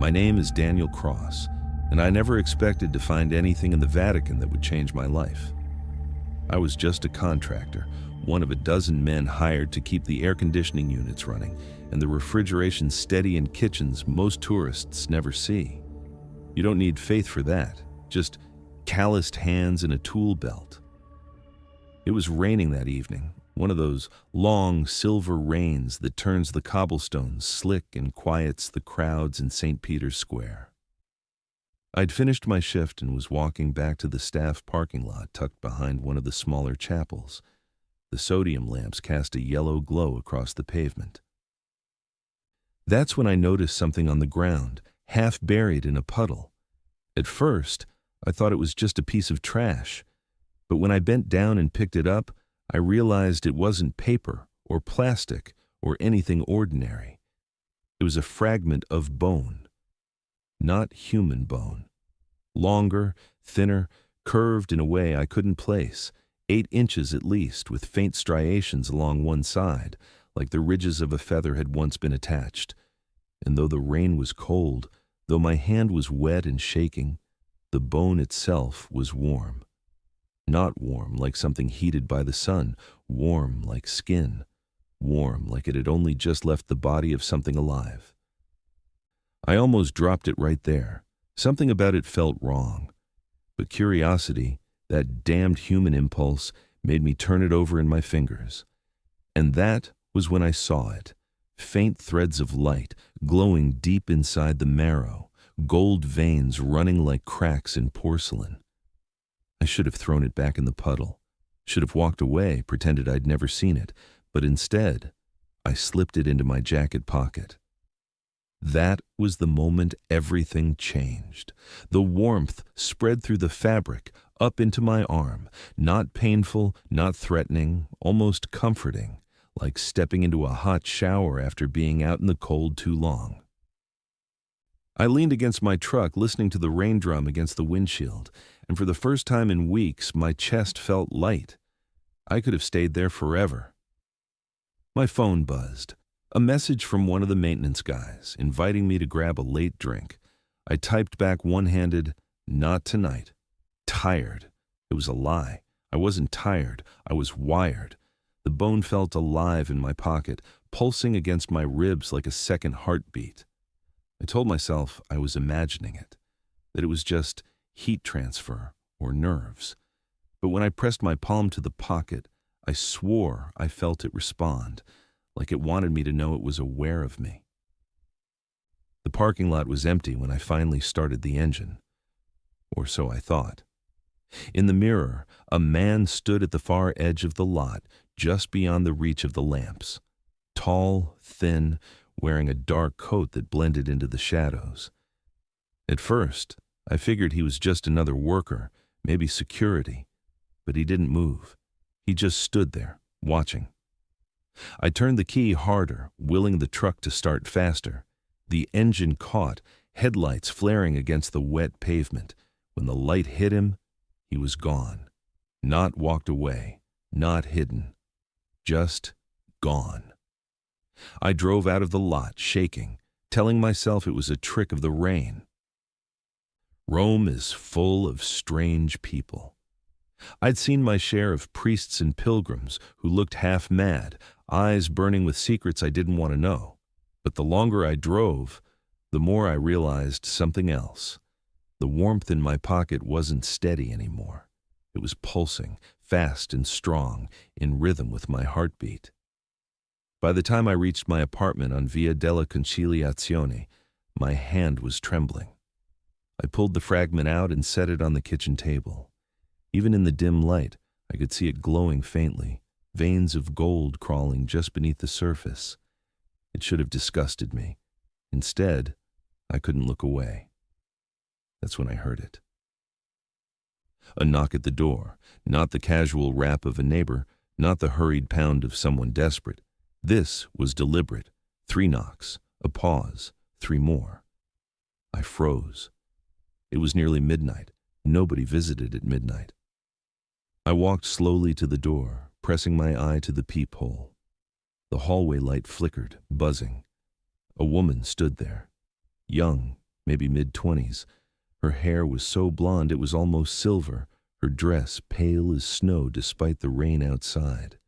My name is Daniel Cross, and I never expected to find anything in the Vatican that would change my life. I was just a contractor, one of a dozen men hired to keep the air conditioning units running and the refrigeration steady in kitchens most tourists never see. You don't need faith for that, just calloused hands and a tool belt. It was raining that evening, one of those long silver rains that turns the cobblestones slick and quiets the crowds in St. Peter's Square. I'd finished my shift and was walking back to the staff parking lot tucked behind one of the smaller chapels. The sodium lamps cast a yellow glow across the pavement. That's when I noticed something on the ground, half buried in a puddle. At first, I thought it was just a piece of trash, but when I bent down and picked it up, I realized it wasn't paper or plastic or anything ordinary. It was a fragment of bone. Not human bone. Longer, thinner, curved in a way I couldn't place, 8 inches at least, with faint striations along one side, like the ridges of a feather had once been attached. And though the rain was cold, though my hand was wet and shaking, the bone itself was warm. Not warm like something heated by the sun, warm like skin, warm like it had only just left the body of something alive. I almost dropped it right there. Something about it felt wrong. But curiosity, that damned human impulse, made me turn it over in my fingers. And that was when I saw it. Faint threads of light, glowing deep inside the marrow, gold veins running like cracks in porcelain. I should have thrown it back in the puddle, should have walked away, pretended I'd never seen it, but instead, I slipped it into my jacket pocket. That was the moment everything changed. The warmth spread through the fabric, up into my arm, not painful, not threatening, almost comforting, like stepping into a hot shower after being out in the cold too long. I leaned against my truck, listening to the rain drum against the windshield, and for the first time in weeks, my chest felt light. I could have stayed there forever. My phone buzzed. A message from one of the maintenance guys, inviting me to grab a late drink. I typed back one-handed, "Not tonight." Tired. It was a lie. I wasn't tired. I was wired. The bone felt alive in my pocket, pulsing against my ribs like a second heartbeat. I told myself I was imagining it, that it was just heat transfer or nerves. But when I pressed my palm to the pocket, I swore I felt it respond, like it wanted me to know it was aware of me. The parking lot was empty when I finally started the engine. Or so I thought. In the mirror, a man stood at the far edge of the lot, just beyond the reach of the lamps. Tall, thin, wearing a dark coat that blended into the shadows. At first, I figured he was just another worker, maybe security, but he didn't move. He just stood there, watching. I turned the key harder, willing the truck to start faster. The engine caught, headlights flaring against the wet pavement. When the light hit him, he was gone. Not walked away, not hidden. Just gone. I drove out of the lot, shaking, telling myself it was a trick of the rain. Rome is full of strange people. I'd seen my share of priests and pilgrims who looked half mad, eyes burning with secrets I didn't want to know. But the longer I drove, the more I realized something else. The warmth in my pocket wasn't steady anymore. It was pulsing, fast and strong, in rhythm with my heartbeat. By the time I reached my apartment on Via della Conciliazione, my hand was trembling. I pulled the fragment out and set it on the kitchen table. Even in the dim light, I could see it glowing faintly, veins of gold crawling just beneath the surface. It should have disgusted me. Instead, I couldn't look away. That's when I heard it. A knock at the door, not the casual rap of a neighbor, not the hurried pound of someone desperate. This was deliberate. 3 knocks, a pause, 3 more. I froze. It was nearly midnight. Nobody visited at midnight. I walked slowly to the door, pressing my eye to the peephole. The hallway light flickered, buzzing. A woman stood there. Young, maybe mid-20s. Her hair was so blonde it was almost silver, her dress pale as snow despite the rain outside.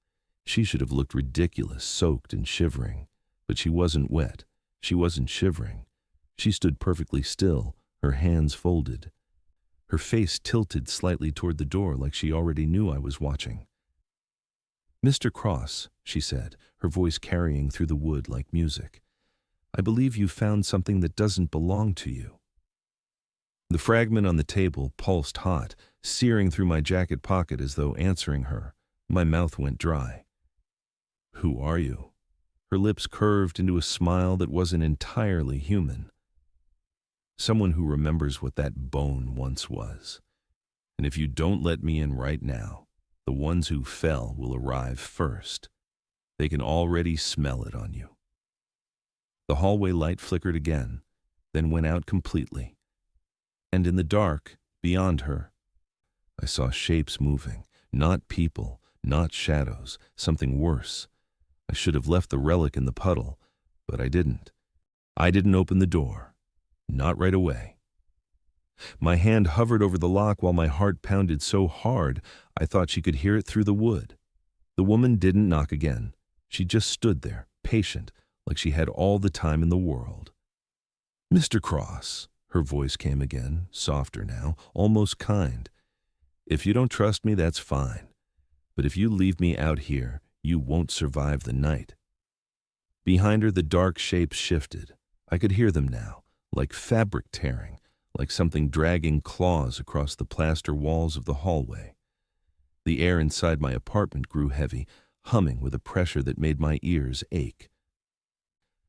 She should have looked ridiculous, soaked and shivering. But she wasn't wet. She wasn't shivering. She stood perfectly still, her hands folded. Her face tilted slightly toward the door like she already knew I was watching. "Mr. Cross," she said, her voice carrying through the wood like music, "I believe you found something that doesn't belong to you." The fragment on the table pulsed hot, searing through my jacket pocket as though answering her. My mouth went dry. "Who are you?" Her lips curved into a smile that wasn't entirely human. "Someone who remembers what that bone once was. And if you don't let me in right now, the ones who fell will arrive first. They can already smell it on you." The hallway light flickered again, then went out completely. And in the dark, beyond her, I saw shapes moving, not people, not shadows, something worse. I should have left the relic in the puddle, but I didn't. I didn't open the door. Not right away. My hand hovered over the lock while my heart pounded so hard I thought she could hear it through the wood. The woman didn't knock again. She just stood there, patient, like she had all the time in the world. "Mr. Cross," her voice came again, softer now, almost kind. "If you don't trust me, that's fine. But if you leave me out here, you won't survive the night." Behind her, the dark shapes shifted. I could hear them now, like fabric tearing, like something dragging claws across the plaster walls of the hallway. The air inside my apartment grew heavy, humming with a pressure that made my ears ache.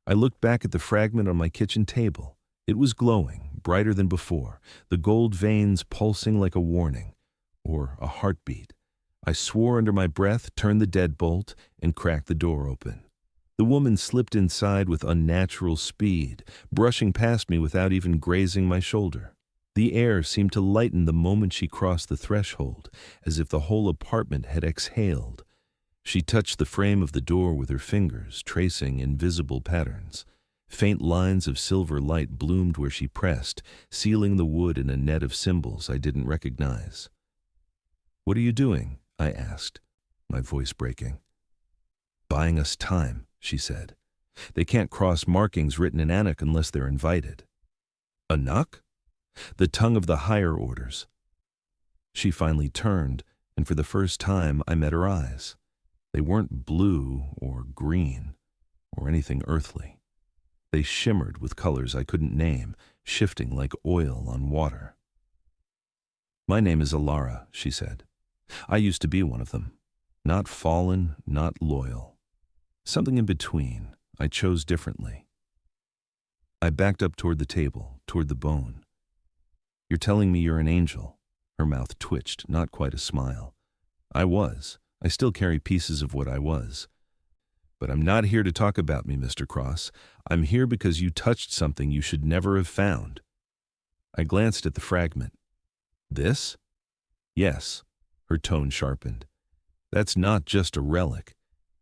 I looked back at the fragment on my kitchen table. It was glowing, brighter than before, the gold veins pulsing like a warning, or a heartbeat. I swore under my breath, turned the deadbolt, and cracked the door open. The woman slipped inside with unnatural speed, brushing past me without even grazing my shoulder. The air seemed to lighten the moment she crossed the threshold, as if the whole apartment had exhaled. She touched the frame of the door with her fingers, tracing invisible patterns. Faint lines of silver light bloomed where she pressed, sealing the wood in a net of symbols I didn't recognize. "What are you doing?" I asked, my voice breaking. "Buying us time," she said. "They can't cross markings written in Anak unless they're invited." "Anak?" "The tongue of the higher orders." She finally turned, and for the first time I met her eyes. They weren't blue or green or anything earthly. They shimmered with colors I couldn't name, shifting like oil on water. "My name is Alara," she said. "I used to be one of them. Not fallen, not loyal. Something in between. I chose differently." I backed up toward the table, toward the bone. "You're telling me you're an angel?" Her mouth twitched, not quite a smile. "I was. I still carry pieces of what I was. But I'm not here to talk about me, Mr. Cross. I'm here because you touched something you should never have found." I glanced at the fragment. "This?" "Yes." Her tone sharpened. "That's not just a relic.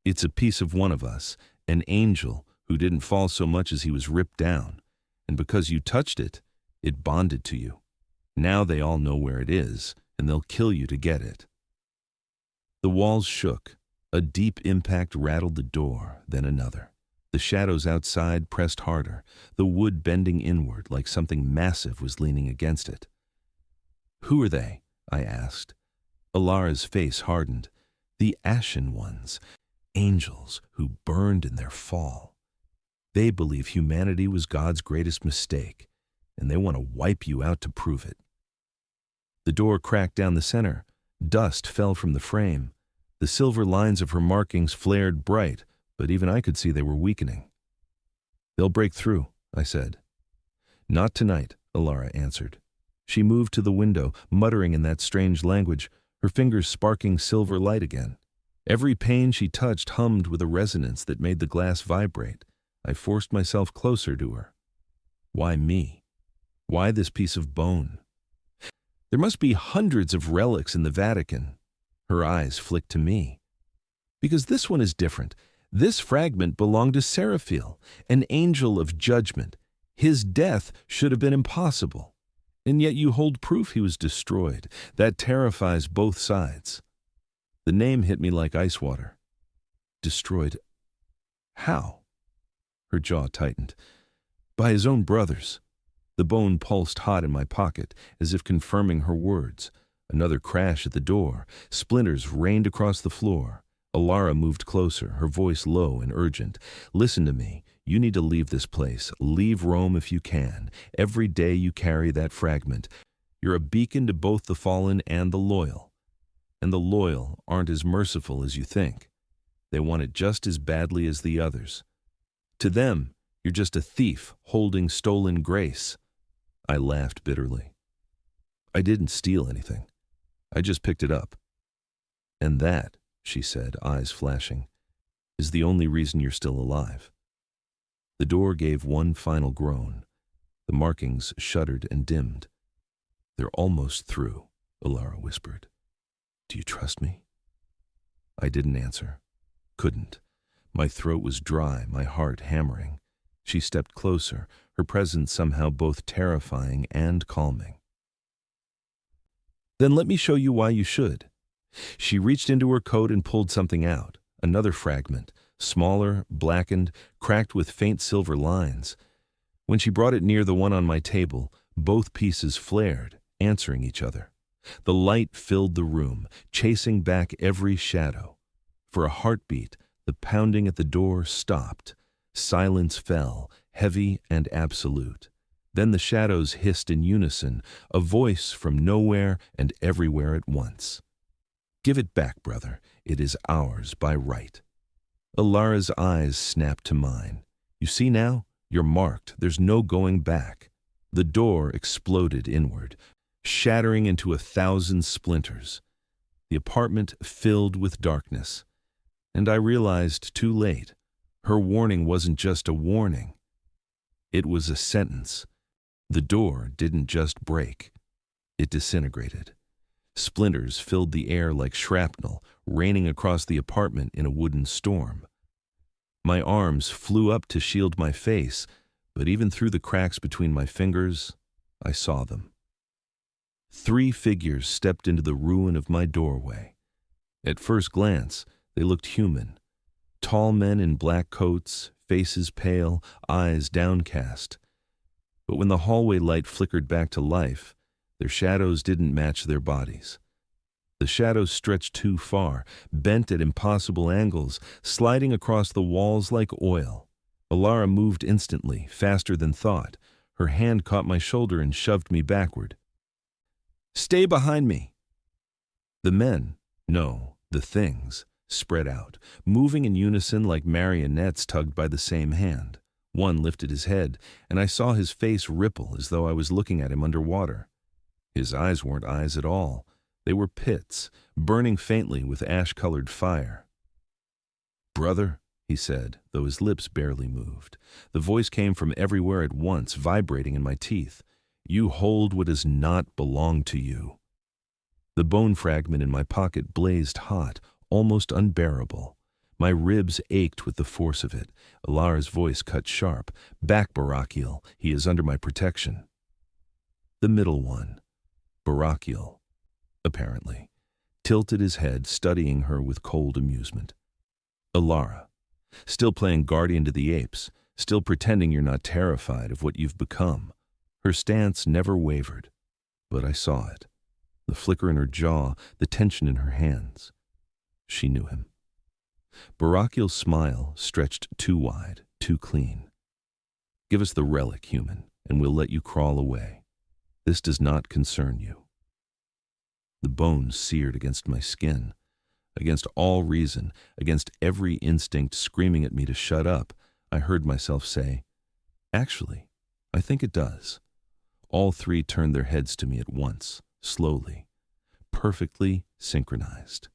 It's a piece of one of us, an angel who didn't fall so much as he was ripped down. And because you touched it, it bonded to you. Now they all know where it is, and they'll kill you to get it." The walls shook. A deep impact rattled the door, then another. The shadows outside pressed harder, the wood bending inward like something massive was leaning against it. "Who are they?" I asked. Alara's face hardened. "The Ashen Ones, angels who burned in their fall. They believe humanity was God's greatest mistake, and they want to wipe you out to prove it." The door cracked down the center. Dust fell from the frame. The silver lines of her markings flared bright, but even I could see they were weakening. "They'll break through," I said. "Not tonight," Alara answered. She moved to the window, muttering in that strange language, her fingers sparking silver light again. Every pane she touched hummed with a resonance that made the glass vibrate. I forced myself closer to her. Why me? Why this piece of bone? "There must be hundreds of relics in the Vatican." Her eyes flicked to me. "Because this one is different. This fragment belonged to Seraphil, an angel of judgment, His death should have been impossible. And yet you hold proof he was destroyed. That terrifies both sides. The name hit me like ice water. Destroyed. How? Her jaw tightened. By his own brothers. The bone pulsed hot in my pocket, as if confirming her words. Another crash at the door. Splinters rained across the floor. Alara moved closer, her voice low and urgent. Listen to me. You need to leave this place. Leave Rome if you can. Every day you carry that fragment. You're a beacon to both the fallen and the loyal. And the loyal aren't as merciful as you think. They want it just as badly as the others. To them, you're just a thief holding stolen grace. I laughed bitterly. I didn't steal anything. I just picked it up. And that, she said, eyes flashing, is the only reason you're still alive. The door gave one final groan. The markings shuddered and dimmed. They're almost through, Alara whispered. Do you trust me? I didn't answer. Couldn't. My throat was dry, my heart hammering. She stepped closer, her presence somehow both terrifying and calming. Then let me show you why you should. She reached into her coat and pulled something out, another fragment, smaller, blackened, cracked with faint silver lines. When she brought it near the one on my table, both pieces flared, answering each other. The light filled the room, chasing back every shadow. For a heartbeat, the pounding at the door stopped. Silence fell, heavy and absolute. Then the shadows hissed in unison, a voice from nowhere and everywhere at once. Give it back, brother. It is ours by right. Alara's eyes snapped to mine. You see now? You're marked. There's no going back. The door exploded inward, shattering into 1,000 splinters. The apartment filled with darkness. And I realized too late, her warning wasn't just a warning. It was a sentence. The door didn't just break. It disintegrated. Splinters filled the air like shrapnel, raining across the apartment in a wooden storm. My arms flew up to shield my face, but even through the cracks between my fingers, I saw them. 3 figures stepped into the ruin of my doorway. At first glance, they looked human. Tall men in black coats, faces pale, eyes downcast. But when the hallway light flickered back to life, their shadows didn't match their bodies. The shadows stretched too far, bent at impossible angles, sliding across the walls like oil. Alara moved instantly, faster than thought. Her hand caught my shoulder and shoved me backward. Stay behind me! The men, no, the things, spread out, moving in unison like marionettes tugged by the same hand. One lifted his head, and I saw his face ripple as though I was looking at him underwater. His eyes weren't eyes at all. They were pits, burning faintly with ash-colored fire. Brother, he said, though his lips barely moved. The voice came from everywhere at once, vibrating in my teeth. You hold what does not belong to you. The bone fragment in my pocket blazed hot, almost unbearable. My ribs ached with the force of it. Alara's voice cut sharp. Back, Barakiel. He is under my protection. The middle one, Barakiel, apparently, tilted his head, studying her with cold amusement. Alara, still playing guardian to the apes, still pretending you're not terrified of what you've become. Her stance never wavered, but I saw it. The flicker in her jaw, the tension in her hands. She knew him. Barakiel's smile stretched too wide, too clean. Give us the relic, human, and we'll let you crawl away. This does not concern you. The bones seared against my skin. Against all reason, against every instinct screaming at me to shut up, I heard myself say, Actually, I think it does. All 3 turned their heads to me at once, slowly, perfectly synchronized.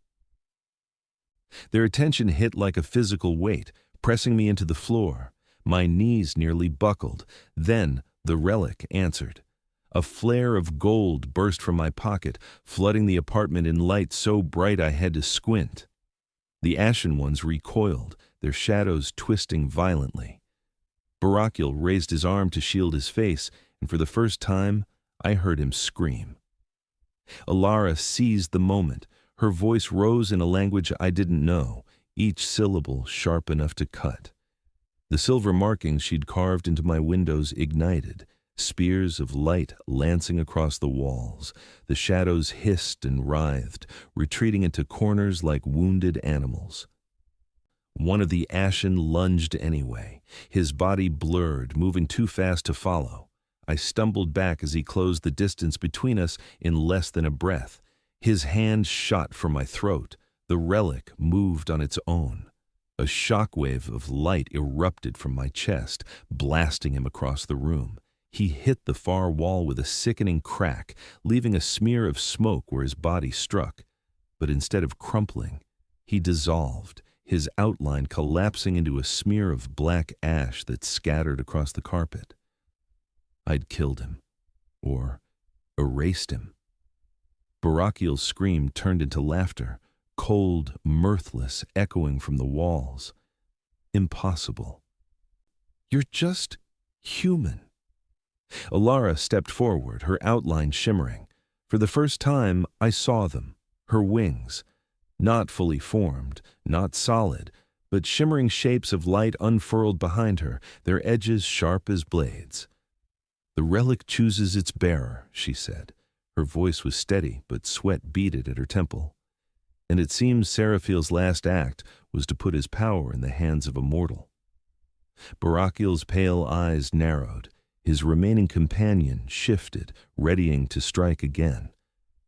Their attention hit like a physical weight, pressing me into the floor. My knees nearly buckled. Then the relic answered. A flare of gold burst from my pocket, flooding the apartment in light so bright I had to squint. The ashen ones recoiled, their shadows twisting violently. Barakiel raised his arm to shield his face, and for the first time, I heard him scream. Alara seized the moment. Her voice rose in a language I didn't know, each syllable sharp enough to cut. The silver markings she'd carved into my windows ignited, spears of light lancing across the walls. The shadows hissed and writhed, retreating into corners like wounded animals. One of the Ashen lunged anyway, his body blurred, moving too fast to follow. I stumbled back as he closed the distance between us in less than a breath. His hand shot for my throat. The relic moved on its own. A shockwave of light erupted from my chest, blasting him across the room. He hit the far wall with a sickening crack, leaving a smear of smoke where his body struck. But instead of crumpling, he dissolved, his outline collapsing into a smear of black ash that scattered across the carpet. I'd killed him, or erased him. Barakiel's scream turned into laughter, cold, mirthless, echoing from the walls. Impossible. You're just human. Alara stepped forward, her outline shimmering. For the first time, I saw them, her wings. Not fully formed, not solid, but shimmering shapes of light unfurled behind her, their edges sharp as blades. The relic chooses its bearer, she said. Her voice was steady, but sweat beaded at her temple. And it seems Seraphil's last act was to put his power in the hands of a mortal. Barakiel's pale eyes narrowed. His remaining companion shifted, readying to strike again.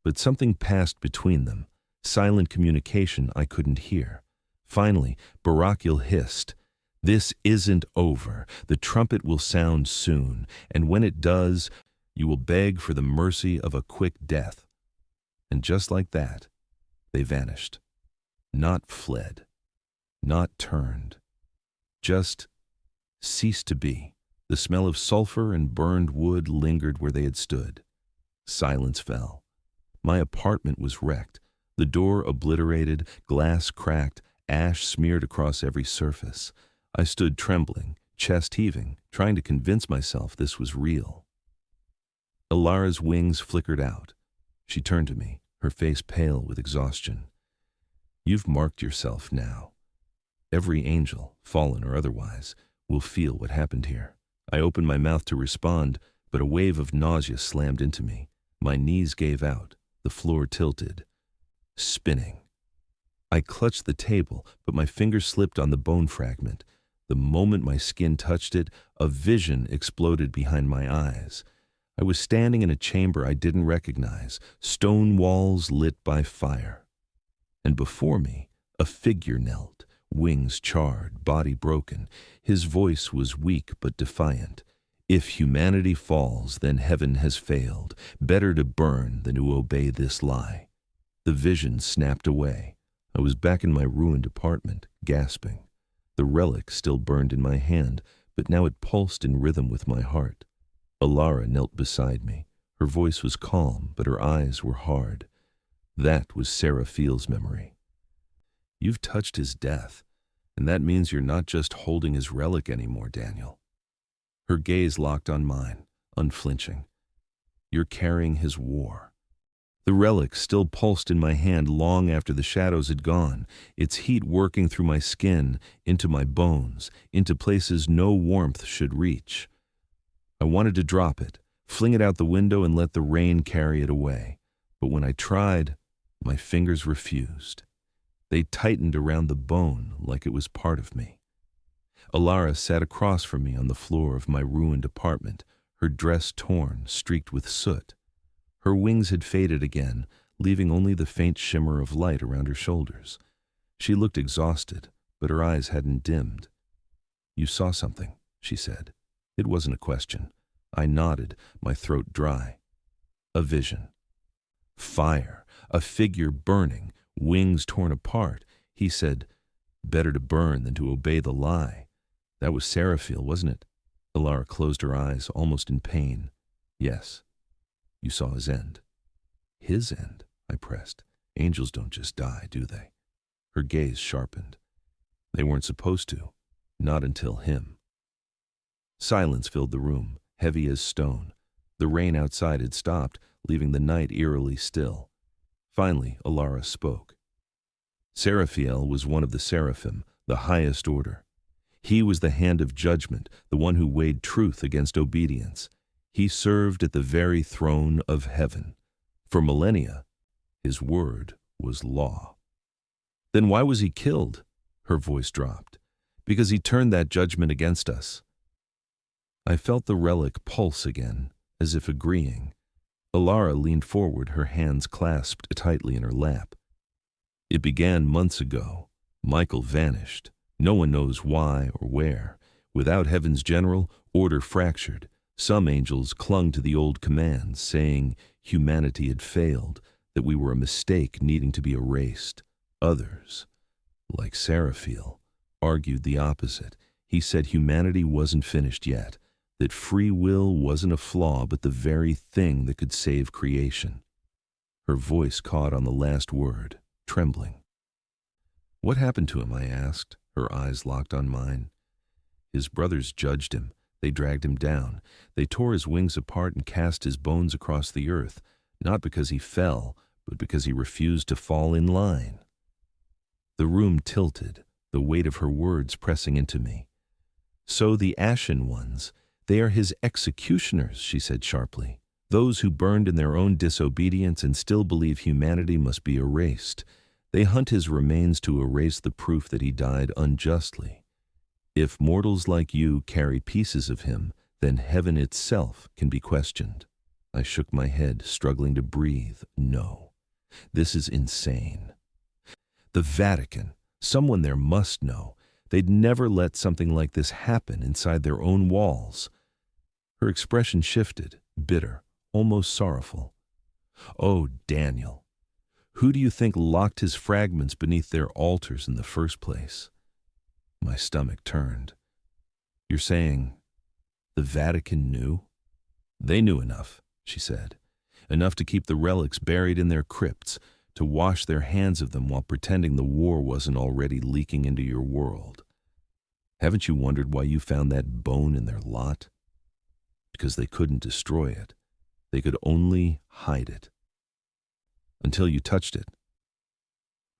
But something passed between them, silent communication I couldn't hear. Finally, Barakiel hissed, "This isn't over. The trumpet will sound soon, and when it does, you will beg for the mercy of a quick death." And just like that, they vanished. Not fled, not turned, just ceased to be. The smell of sulfur and burned wood lingered where they had stood. Silence fell. My apartment was wrecked, the door obliterated, glass cracked, ash smeared across every surface. I stood trembling, chest heaving, trying to convince myself this was real. Alara's wings flickered out. She turned to me, her face pale with exhaustion. "You've marked yourself now. Every angel, fallen or otherwise, will feel what happened here." I opened my mouth to respond, but a wave of nausea slammed into me. My knees gave out, the floor tilted, spinning. I clutched the table, but my fingers slipped on the bone fragment. The moment my skin touched it, a vision exploded behind my eyes. I was standing in a chamber I didn't recognize, stone walls lit by fire. And before me, a figure knelt, wings charred, body broken. His voice was weak but defiant. "If humanity falls, then heaven has failed. Better to burn than to obey this lie." The vision snapped away. I was back in my ruined apartment, gasping. The relic still burned in my hand, but now it pulsed in rhythm with my heart. Alara knelt beside me. Her voice was calm, but her eyes were hard. That was Seraphil's memory. "You've touched his death, and that means you're not just holding his relic anymore, Daniel." Her gaze locked on mine, unflinching. "You're carrying his war." The relic still pulsed in my hand long after the shadows had gone, its heat working through my skin, into my bones, into places no warmth should reach. I wanted to drop it, fling it out the window and let the rain carry it away. But when I tried, my fingers refused. They tightened around the bone like it was part of me. Alara sat across from me on the floor of my ruined apartment, her dress torn, streaked with soot. Her wings had faded again, leaving only the faint shimmer of light around her shoulders. She looked exhausted, but her eyes hadn't dimmed. "You saw something," she said. It wasn't a question. I nodded, my throat dry. "A vision. Fire, a figure burning, wings torn apart." He said, "Better to burn than to obey the lie." That was Seraphil, wasn't it? Alara closed her eyes, almost in pain. "Yes. You saw his end." "His end?" I pressed. "Angels don't just die, do they?" Her gaze sharpened. "They weren't supposed to. Not until him." Silence filled the room, heavy as stone. The rain outside had stopped, leaving the night eerily still. Finally, Alara spoke. Seraphiel was one of the seraphim, the highest order. He was the hand of judgment, the one who weighed truth against obedience. He served at the very throne of heaven. For millennia, his word was law. Then why was he killed? Her voice dropped. Because he turned that judgment against us. I felt the relic pulse again, as if agreeing. Alara leaned forward, her hands clasped tightly in her lap. It began months ago. Michael vanished. No one knows why or where. Without Heaven's general, order fractured. Some angels clung to the old commands, saying humanity had failed, that we were a mistake needing to be erased. Others, like Seraphiel, argued the opposite. He said humanity wasn't finished yet, that free will wasn't a flaw but the very thing that could save creation. Her voice caught on the last word, trembling. What happened to him? I asked, her eyes locked on mine. His brothers judged him. They dragged him down. They tore his wings apart and cast his bones across the earth, not because he fell, but because he refused to fall in line. The room tilted, the weight of her words pressing into me. So the Ashen Ones, they are his executioners, she said sharply. Those who burned in their own disobedience and still believe humanity must be erased. They hunt his remains to erase the proof that he died unjustly. If mortals like you carry pieces of him, then heaven itself can be questioned. I shook my head, struggling to breathe. No, this is insane. The Vatican, someone there must know. They'd never let something like this happen inside their own walls. Her expression shifted, bitter, almost sorrowful. Oh, Daniel, who do you think locked his fragments beneath their altars in the first place? My stomach turned. You're saying the Vatican knew? They knew enough, she said. Enough to keep the relics buried in their crypts, to wash their hands of them while pretending the war wasn't already leaking into your world. Haven't you wondered why you found that bone in their lot? Because they couldn't destroy it. They could only hide it. Until you touched it.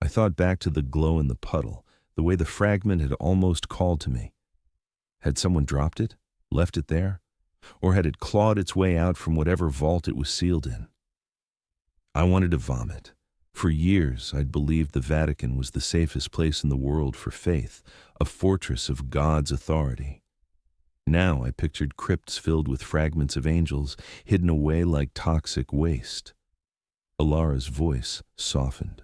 I thought back to the glow in the puddle, the way the fragment had almost called to me. Had someone dropped it, left it there? Or had it clawed its way out from whatever vault it was sealed in? I wanted to vomit. For years, I'd believed the Vatican was the safest place in the world for faith, a fortress of God's authority. Now I pictured crypts filled with fragments of angels, hidden away like toxic waste. Alara's voice softened.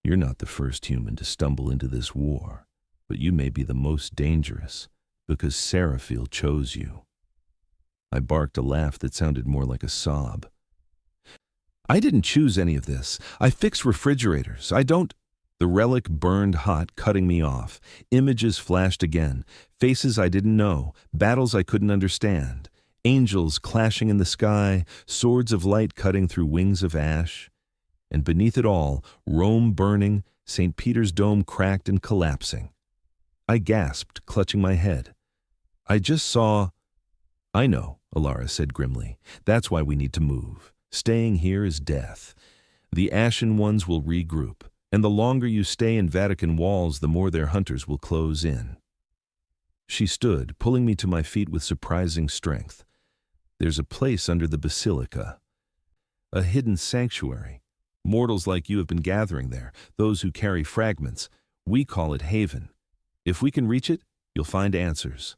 You're not the first human to stumble into this war, but you may be the most dangerous, because Seraphiel chose you. I barked a laugh that sounded more like a sob. I didn't choose any of this. I fixed refrigerators. I don't... The relic burned hot, cutting me off. Images flashed again. Faces I didn't know. Battles I couldn't understand. Angels clashing in the sky. Swords of light cutting through wings of ash. And beneath it all, Rome burning, St. Peter's dome cracked and collapsing. I gasped, clutching my head. I just saw... I know, Alara said grimly. That's why we need to move. Staying here is death. The Ashen Ones will regroup, and the longer you stay in Vatican walls, the more their hunters will close in. She stood, pulling me to my feet with surprising strength. There's a place under the basilica, a hidden sanctuary. Mortals like you have been gathering there, those who carry fragments. We call it Haven. If we can reach it, you'll find answers.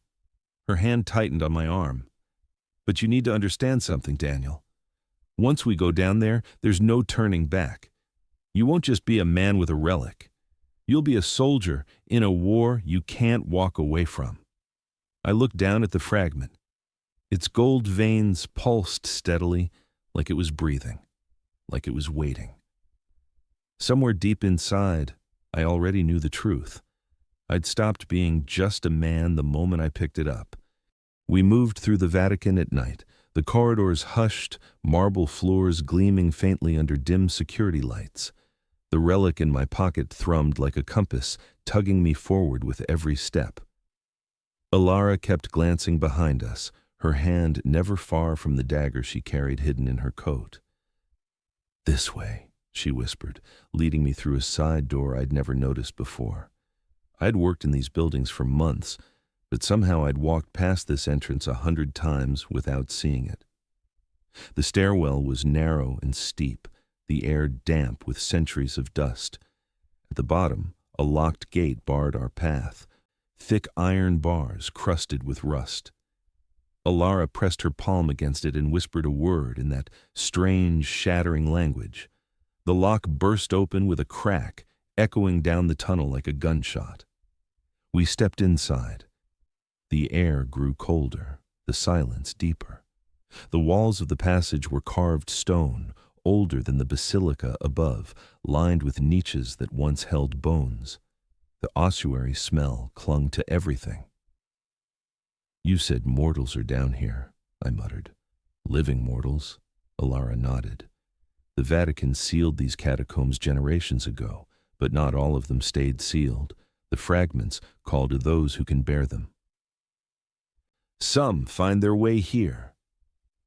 Her hand tightened on my arm. But you need to understand something, Daniel. Once we go down there, there's no turning back. You won't just be a man with a relic. You'll be a soldier in a war you can't walk away from. I looked down at the fragment. Its gold veins pulsed steadily, like it was breathing, like it was waiting. Somewhere deep inside, I already knew the truth. I'd stopped being just a man the moment I picked it up. We moved through the Vatican at night, the corridors hushed, marble floors gleaming faintly under dim security lights. The relic in my pocket thrummed like a compass, tugging me forward with every step. Alara kept glancing behind us, her hand never far from the dagger she carried hidden in her coat. "This way," she whispered, leading me through a side door I'd never noticed before. I'd worked in these buildings for months, but somehow I'd walked past this entrance 100 times without seeing it. The stairwell was narrow and steep, the air damp with centuries of dust. At the bottom, a locked gate barred our path, thick iron bars crusted with rust. Alara pressed her palm against it and whispered a word in that strange, shattering language. The lock burst open with a crack, echoing down the tunnel like a gunshot. We stepped inside. The air grew colder, the silence deeper. The walls of the passage were carved stone, older than the basilica above, lined with niches that once held bones. The ossuary smell clung to everything. "You said mortals are down here," I muttered. "Living mortals?" Alara nodded. "The Vatican sealed these catacombs generations ago, but not all of them stayed sealed. The fragments call to those who can bear them. Some find their way here."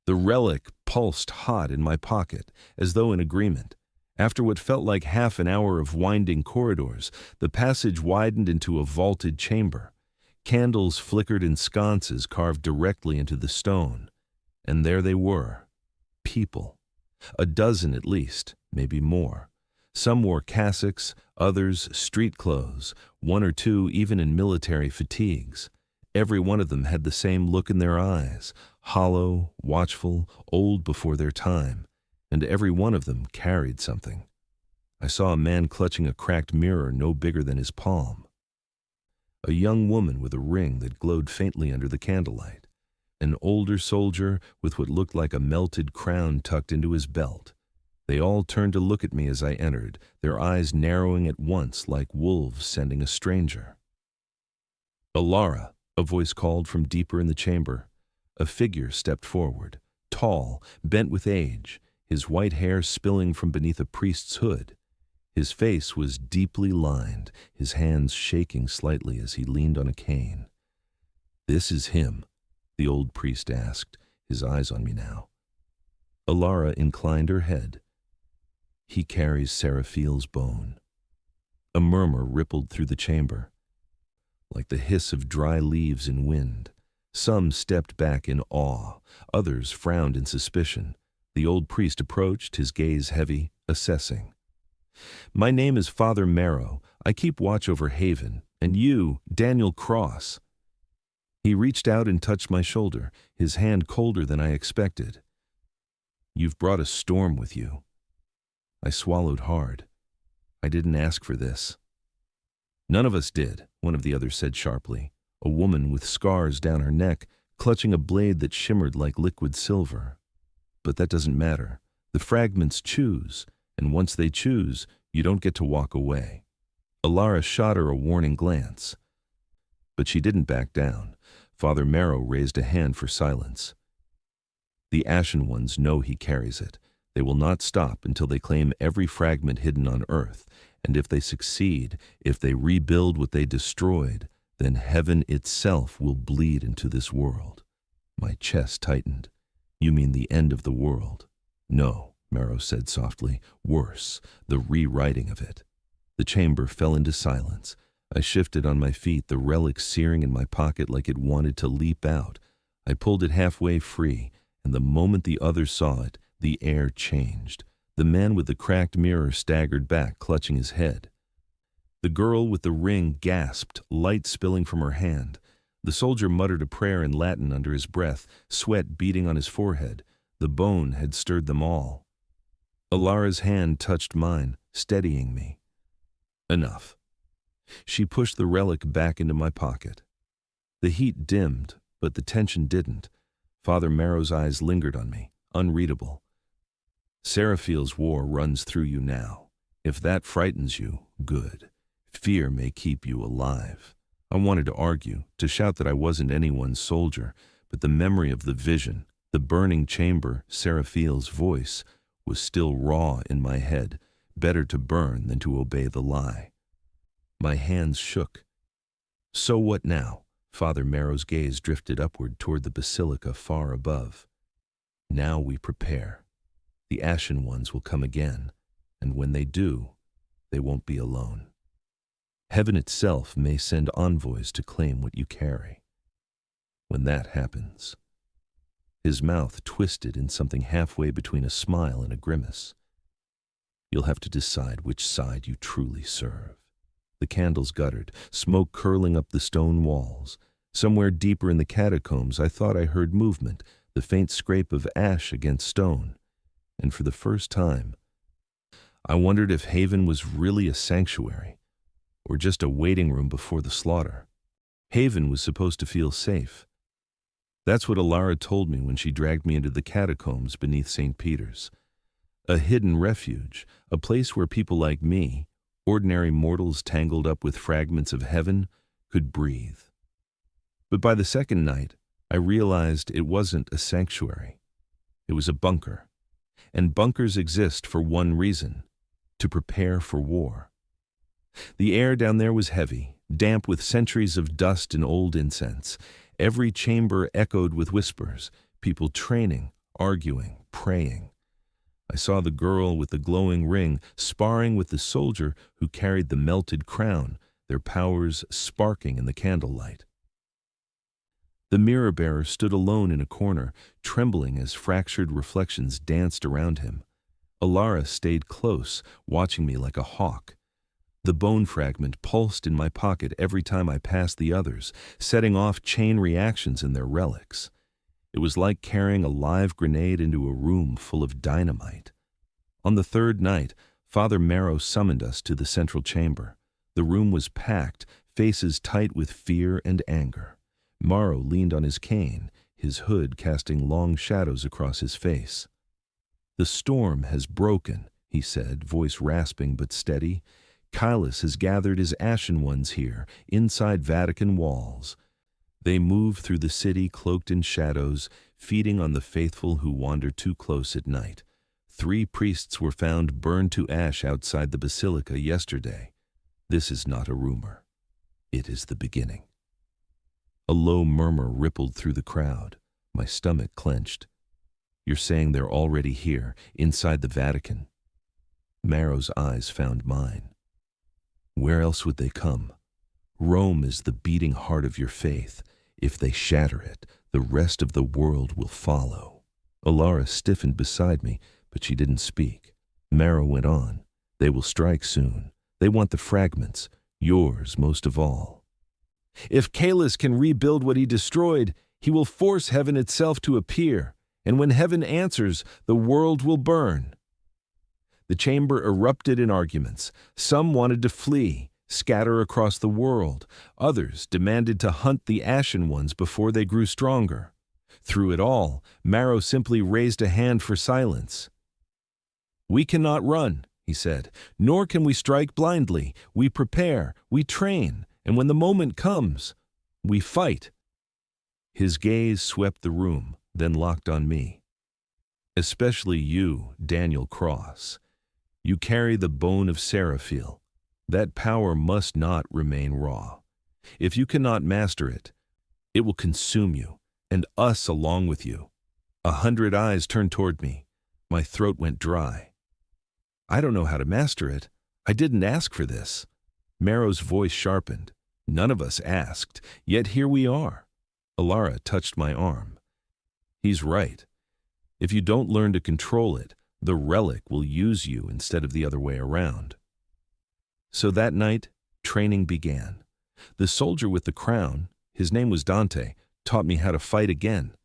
The relic pulsed hot in my pocket, as though in agreement. After what felt like half an hour of winding corridors, the passage widened into a vaulted chamber. Candles flickered in sconces carved directly into the stone. And there they were. People. A dozen at least, maybe more. Some wore cassocks, others street clothes, one or two even in military fatigues. Every one of them had the same look in their eyes, hollow, watchful, old before their time, and every one of them carried something. I saw a man clutching a cracked mirror no bigger than his palm. A young woman with a ring that glowed faintly under the candlelight. An older soldier with what looked like a melted crown tucked into his belt. They all turned to look at me as I entered, their eyes narrowing at once like wolves scenting a stranger. "Alara," a voice called from deeper in the chamber. A figure stepped forward, tall, bent with age, his white hair spilling from beneath a priest's hood. His face was deeply lined, his hands shaking slightly as he leaned on a cane. "This is him?" the old priest asked, his eyes on me now. Alara inclined her head. "He carries Seraphiel's bone." A murmur rippled through the chamber, like the hiss of dry leaves in wind. Some stepped back in awe, others frowned in suspicion. The old priest approached, his gaze heavy, assessing. "My name is Father Marrow. I keep watch over Haven. And you, Daniel Cross." He reached out and touched my shoulder, his hand colder than I expected. "You've brought a storm with you." I swallowed hard. I didn't ask for this. "None of us did," one of the others said sharply. A woman with scars down her neck, clutching a blade that shimmered like liquid silver. "But that doesn't matter. The fragments choose, and once they choose, you don't get to walk away." Alara shot her a warning glance. But she didn't back down. Father Marrow raised a hand for silence. "The Ashen Ones know he carries it. They will not stop until they claim every fragment hidden on Earth, and if they succeed, if they rebuild what they destroyed, then heaven itself will bleed into this world." My chest tightened. "You mean the end of the world?" "No," Marrow said softly. "Worse, the rewriting of it." The chamber fell into silence. I shifted on my feet, the relic searing in my pocket like it wanted to leap out. I pulled it halfway free, and the moment the others saw it, the air changed. The man with the cracked mirror staggered back, clutching his head. The girl with the ring gasped, light spilling from her hand. The soldier muttered a prayer in Latin under his breath, sweat beading on his forehead. The bone had stirred them all. Alara's hand touched mine, steadying me. "Enough." She pushed the relic back into my pocket. The heat dimmed, but the tension didn't. Father Marrow's eyes lingered on me, unreadable. "Seraphiel's war runs through you now. If that frightens you, good. Fear may keep you alive." I wanted to argue, to shout that I wasn't anyone's soldier, but the memory of the vision, the burning chamber, Seraphiel's voice, was still raw in my head. Better to burn than to obey the lie. My hands shook. "So what now?" Father Merrow's gaze drifted upward toward the basilica far above. Now we prepare. The Ashen Ones will come again, and when they do, they won't be alone. Heaven itself may send envoys to claim what you carry. When that happens, his mouth twisted in something halfway between a smile and a grimace. You'll have to decide which side you truly serve. The candles guttered, smoke curling up the stone walls. Somewhere deeper in the catacombs, I thought I heard movement, the faint scrape of ash against stone. And for the first time, I wondered if Haven was really a sanctuary, or just a waiting room before the slaughter. Haven was supposed to feel safe. That's what Alara told me when she dragged me into the catacombs beneath St. Peter's. A hidden refuge, a place where people like me, ordinary mortals tangled up with fragments of heaven, could breathe. But by the second night, I realized it wasn't a sanctuary. It was a bunker. And bunkers exist for one reason: to prepare for war. The air down there was heavy, damp with centuries of dust and old incense. Every chamber echoed with whispers, people training, arguing, praying. I saw the girl with the glowing ring sparring with the soldier who carried the melted crown, their powers sparking in the candlelight. The mirror-bearer stood alone in a corner, trembling as fractured reflections danced around him. Alara stayed close, watching me like a hawk. The bone fragment pulsed in my pocket every time I passed the others, setting off chain reactions in their relics. It was like carrying a live grenade into a room full of dynamite. On the third night, Father Merrow summoned us to the central chamber. The room was packed, faces tight with fear and anger. Morrow leaned on his cane, his hood casting long shadows across his face. "The storm has broken," he said, voice rasping but steady. "Kylus has gathered his Ashen Ones here, inside Vatican walls. They move through the city cloaked in shadows, feeding on the faithful who wander too close at night. 3 priests were found burned to ash outside the basilica yesterday. This is not a rumor. It is the beginning." A low murmur rippled through the crowd. My stomach clenched. "You're saying they're already here, inside the Vatican?" Marrow's eyes found mine. "Where else would they come? Rome is the beating heart of your faith. If they shatter it, the rest of the world will follow." Alara stiffened beside me, but she didn't speak. Marrow went on. "They will strike soon. They want the fragments, yours most of all. If Kylus can rebuild what he destroyed, he will force heaven itself to appear, and when heaven answers, the world will burn." The chamber erupted in arguments. Some wanted to flee, scatter across the world. Others demanded to hunt the Ashen Ones before they grew stronger. Through it all, Marrow simply raised a hand for silence. "We cannot run," he said, "nor can we strike blindly. We prepare, we train, and when the moment comes, we fight." His gaze swept the room, then locked on me. "Especially you, Daniel Cross. You carry the bone of Seraphiel. That power must not remain raw. If you cannot master it, it will consume you, and us along with you." 100 eyes turned toward me. My throat went dry. "I don't know how to master it. I didn't ask for this." Marrow's voice sharpened. "None of us asked, yet here we are." Alara touched my arm. "He's right. If you don't learn to control it, the Relic will use you instead of the other way around." So that night, training began. The soldier with the crown, his name was Dante, taught me how to fight again.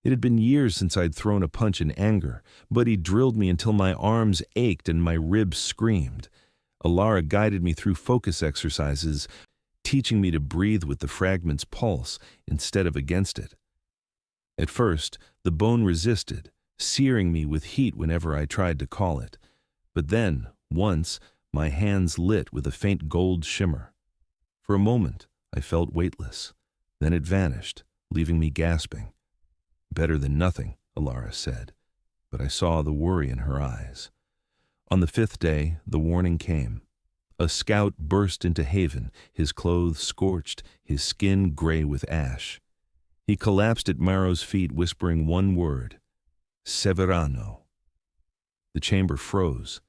It had been years since I'd thrown a punch in anger, but he drilled me until my arms ached and my ribs screamed. Alara guided me through focus exercises, teaching me to breathe with the fragment's pulse instead of against it. At first, the bone resisted, searing me with heat whenever I tried to call it. But then, once, my hands lit with a faint gold shimmer. For a moment, I felt weightless. Then it vanished, leaving me gasping. "Better than nothing," Alara said, but I saw the worry in her eyes. On the 5th day, the warning came. A scout burst into Haven, his clothes scorched, his skin gray with ash. He collapsed at Maro's feet, whispering one word, Severano. The chamber froze.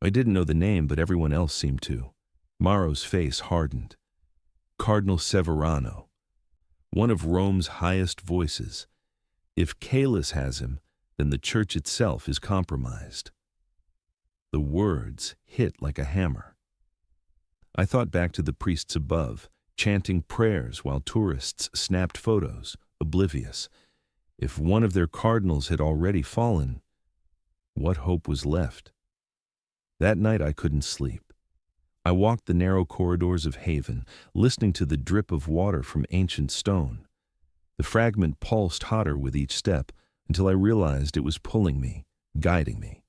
I didn't know the name, but everyone else seemed to. Maro's face hardened. Cardinal Severano, one of Rome's highest voices. If Caelus has him, then the church itself is compromised. The words hit like a hammer. I thought back to the priests above, chanting prayers while tourists snapped photos, oblivious. If one of their cardinals had already fallen, what hope was left? That night I couldn't sleep. I walked the narrow corridors of Haven, listening to the drip of water from ancient stone. The fragment pulsed hotter with each step until I realized it was pulling me, guiding me.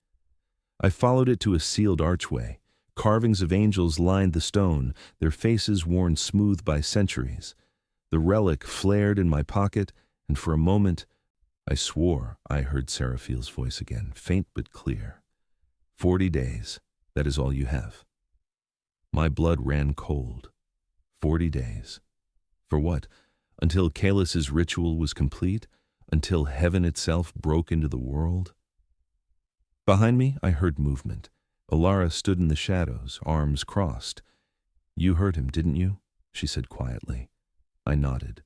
I followed it to a sealed archway. Carvings of angels lined the stone, their faces worn smooth by centuries. The relic flared in my pocket, and for a moment I swore I heard Seraphiel's voice again, faint but clear. 40 days, that is all you have. My blood ran cold. 40 days. For what? Until Caelus's ritual was complete? Until heaven itself broke into the world? Behind me, I heard movement. Alara stood in the shadows, arms crossed. You heard him, didn't you? She said quietly. I nodded.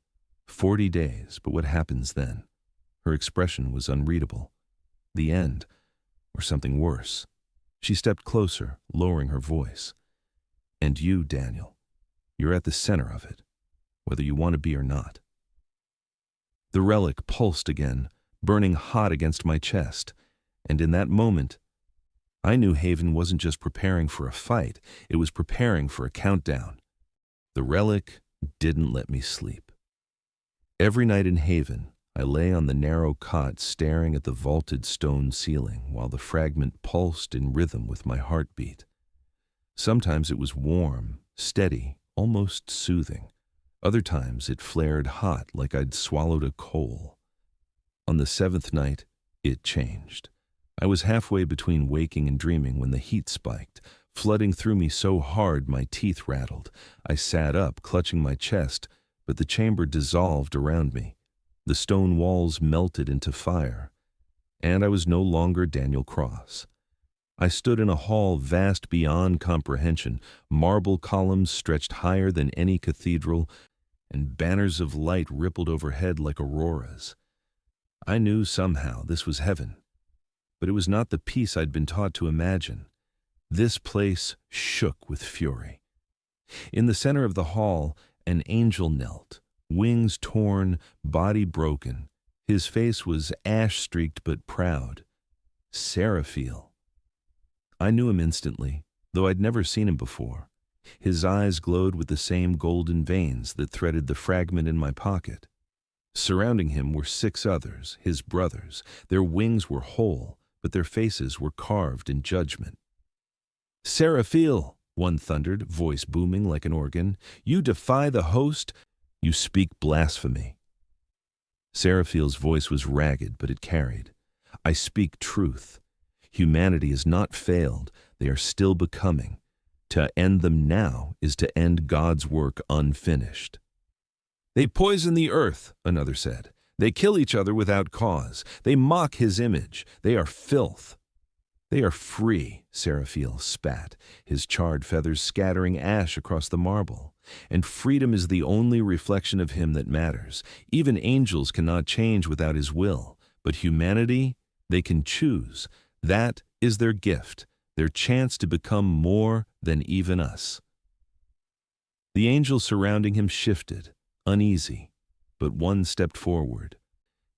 40 days, but what happens then? Her expression was unreadable. The end, or something worse. She stepped closer, lowering her voice. And you, Daniel, you're at the center of it, whether you want to be or not. The relic pulsed again, burning hot against my chest, and in that moment, I knew Haven wasn't just preparing for a fight, it was preparing for a countdown. The relic didn't let me sleep. Every night in Haven, I lay on the narrow cot staring at the vaulted stone ceiling while the fragment pulsed in rhythm with my heartbeat. Sometimes it was warm, steady, almost soothing. Other times it flared hot like I'd swallowed a coal. On the 7th night, it changed. I was halfway between waking and dreaming when the heat spiked, flooding through me so hard my teeth rattled. I sat up, clutching my chest, but the chamber dissolved around me. The stone walls melted into fire, and I was no longer Daniel Cross. I stood in a hall vast beyond comprehension. Marble columns stretched higher than any cathedral, and banners of light rippled overhead like auroras. I knew somehow this was heaven, but it was not the peace I'd been taught to imagine. This place shook with fury. In the center of the hall, an angel knelt, wings torn, body broken. His face was ash-streaked but proud. Seraphiel. I knew him instantly, though I'd never seen him before. His eyes glowed with the same golden veins that threaded the fragment in my pocket. Surrounding him were 6 others, his brothers. Their wings were whole, but their faces were carved in judgment. Seraphiel, one thundered, voice booming like an organ. You defy the host? You speak blasphemy. Seraphiel's voice was ragged, but it carried. I speak truth. Humanity has not failed. They are still becoming. To end them now is to end God's work unfinished. They poison the earth, another said. They kill each other without cause. They mock his image. They are filth. They are free, Seraphiel spat, his charred feathers scattering ash across the marble. And freedom is the only reflection of him that matters. Even angels cannot change without his will. But humanity, they can choose. That is their gift, their chance to become more than even us. The angels surrounding him shifted, uneasy, but one stepped forward,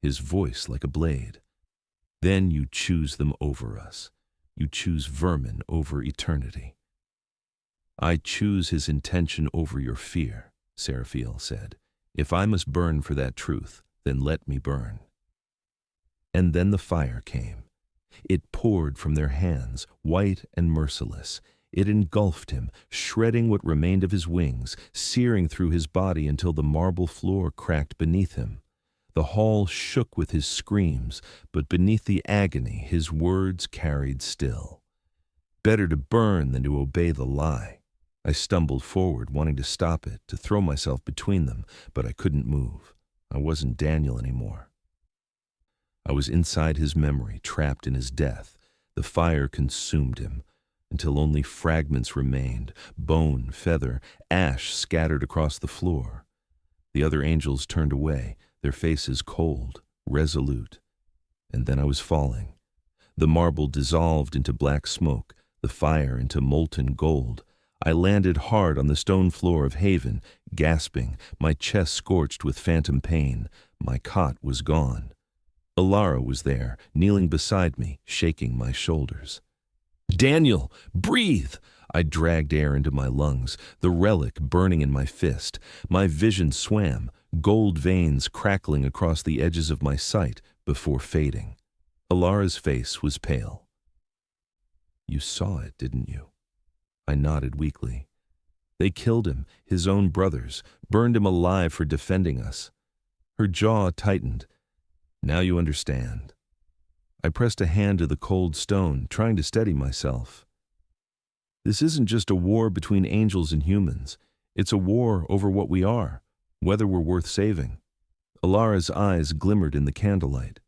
his voice like a blade. Then you choose them over us. You choose vermin over eternity. I choose his intention over your fear, Seraphiel said. If I must burn for that truth, then let me burn. And then the fire came. It poured from their hands, white and merciless. It engulfed him, shredding what remained of his wings, searing through his body until the marble floor cracked beneath him. The hall shook with his screams, but beneath the agony his words carried still. Better to burn than to obey the lie, I stumbled forward, wanting to stop it, to throw myself between them, but I couldn't move. I wasn't Daniel anymore. I was inside his memory, trapped in his death. The fire consumed him, until only fragments remained, bone, feather, ash scattered across the floor. The other angels turned away, their faces cold, resolute. And then I was falling. The marble dissolved into black smoke, the fire into molten gold. I landed hard on the stone floor of Haven, gasping, my chest scorched with phantom pain. My cot was gone. Alara was there, kneeling beside me, shaking my shoulders. "Daniel, breathe!" I dragged air into my lungs, the relic burning in my fist. My vision swam, gold veins crackling across the edges of my sight before fading. Alara's face was pale. "You saw it, didn't you?" I nodded weakly. "They killed him, his own brothers, burned him alive for defending us." Her jaw tightened. "Now you understand." I pressed a hand to the cold stone, trying to steady myself. "This isn't just a war between angels and humans. It's a war over what we are, whether we're worth saving." Alara's eyes glimmered in the candlelight.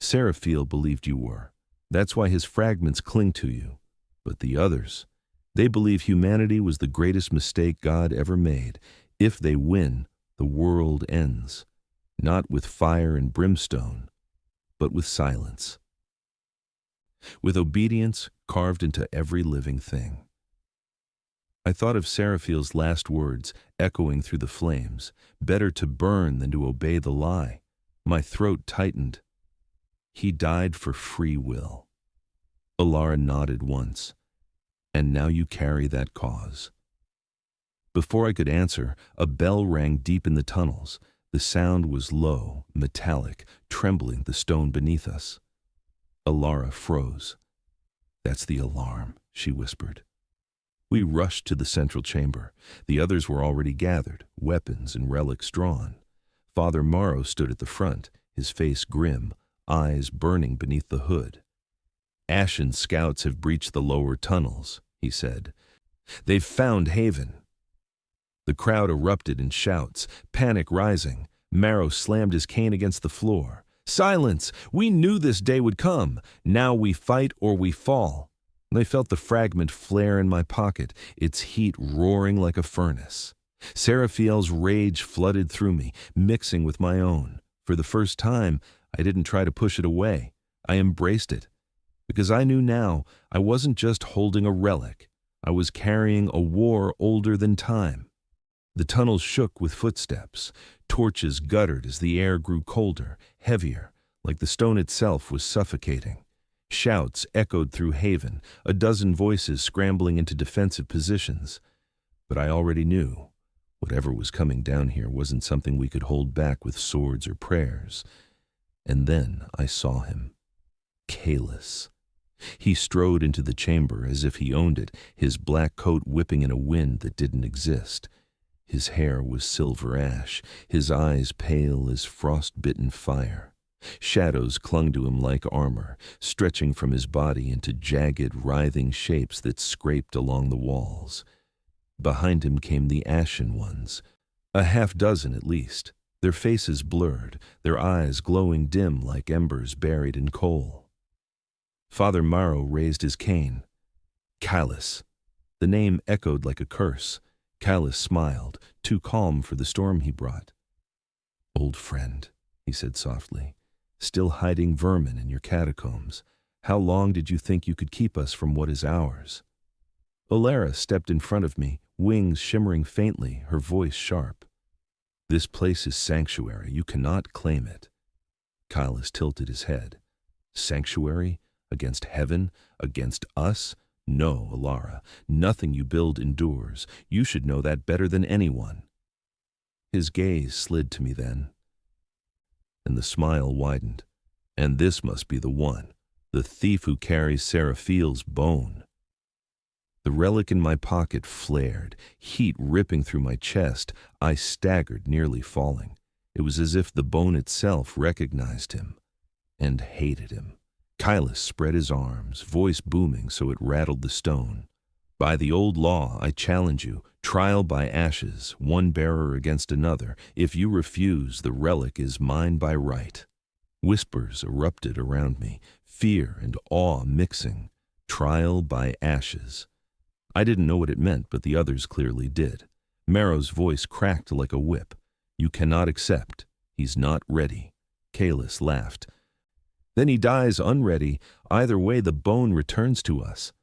"Seraphiel believed you were. That's why his fragments cling to you. But the others, they believe humanity was the greatest mistake God ever made. If they win, the world ends. Not with fire and brimstone, but with silence. With obedience carved into every living thing." I thought of Seraphiel's last words echoing through the flames, "Better to burn than to obey the lie." My throat tightened. He died for free will. Alara nodded once. "And now you carry that cause." Before I could answer, a bell rang deep in the tunnels. The sound was low, metallic, trembling the stone beneath us. Alara froze. "That's the alarm," she whispered. We rushed to the central chamber. The others were already gathered, weapons and relics drawn. Father Morrow stood at the front, his face grim, eyes burning beneath the hood. "Ashen scouts have breached the lower tunnels," he said. "They've found Haven." The crowd erupted in shouts, panic rising. Morrow slammed his cane against the floor. "Silence! We knew this day would come. Now we fight or we fall." I felt the fragment flare in my pocket, its heat roaring like a furnace. Seraphiel's rage flooded through me, mixing with my own. For the first time, I didn't try to push it away. I embraced it. Because I knew now I wasn't just holding a relic. I was carrying a war older than time. The tunnels shook with footsteps. Torches guttered as the air grew colder, heavier, like the stone itself was suffocating. Shouts echoed through Haven, a dozen voices scrambling into defensive positions. But I already knew. Whatever was coming down here wasn't something we could hold back with swords or prayers. And then I saw him. Kalis. He strode into the chamber as if he owned it, his black coat whipping in a wind that didn't exist. His hair was silver ash, his eyes pale as frost-bitten fire. Shadows clung to him like armor, stretching from his body into jagged, writhing shapes that scraped along the walls. Behind him came the ashen ones, a half-dozen at least, their faces blurred, their eyes glowing dim like embers buried in coal. Father Morrow raised his cane. "Kalis." The name echoed like a curse. Kalis smiled, too calm for the storm he brought. "Old friend," he said softly, "still hiding vermin in your catacombs. How long did you think you could keep us from what is ours?" Alara stepped in front of me, wings shimmering faintly, her voice sharp. "This place is sanctuary. You cannot claim it." Kalis tilted his head. "Sanctuary? Against heaven? Against us? No, Alara. Nothing you build endures. You should know that better than anyone." His gaze slid to me then, and the smile widened. "And this must be the one, the thief who carries Seraphiel's bone." The relic in my pocket flared, heat ripping through my chest. I staggered, nearly falling. It was as if the bone itself recognized him and hated him. Kalis spread his arms, voice booming so it rattled the stone. By the old law, I challenge you, trial by ashes, one bearer against another. If you refuse, the relic is mine by right. Whispers erupted around me, fear and awe mixing. Trial by ashes. I didn't know what it meant, but the others clearly did. Marrow's voice cracked like a whip. You cannot accept. He's not ready. Kalis laughed. Then he dies unready. Either way, the bone returns to us.